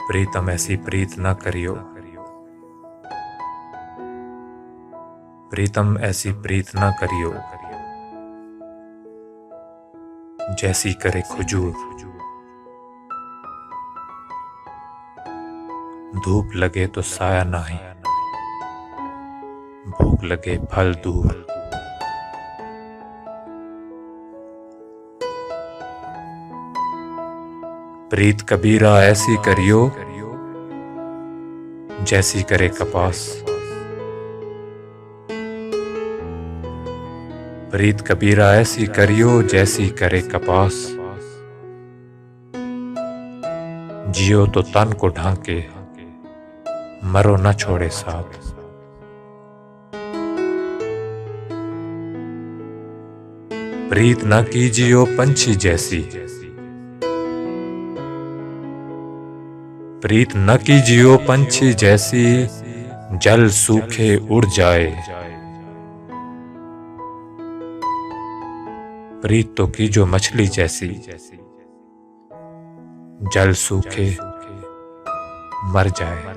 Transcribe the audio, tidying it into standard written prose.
प्रीतम ऐसी प्रीत न करियो, प्रीतम ऐसी प्रीत न करियो, जैसी करे खुजूर। धूप लगे तो साया नाही, भूख लगे फल दूर। प्रीत कबीरा ऐसी करियो, जैसी करे कपास। प्रीत कबीरा ऐसी करियो, जैसी करे कपास। जियो तो तन को ढांके, मरो न छोड़े साथ। प्रीत न कीजियो पंछी जैसी, प्रीत न कीजियो पंछी जैसी, जल सूखे उड़ जाए। प्रीत तो कीजो मछली जैसी, जल सूखे मर जाए।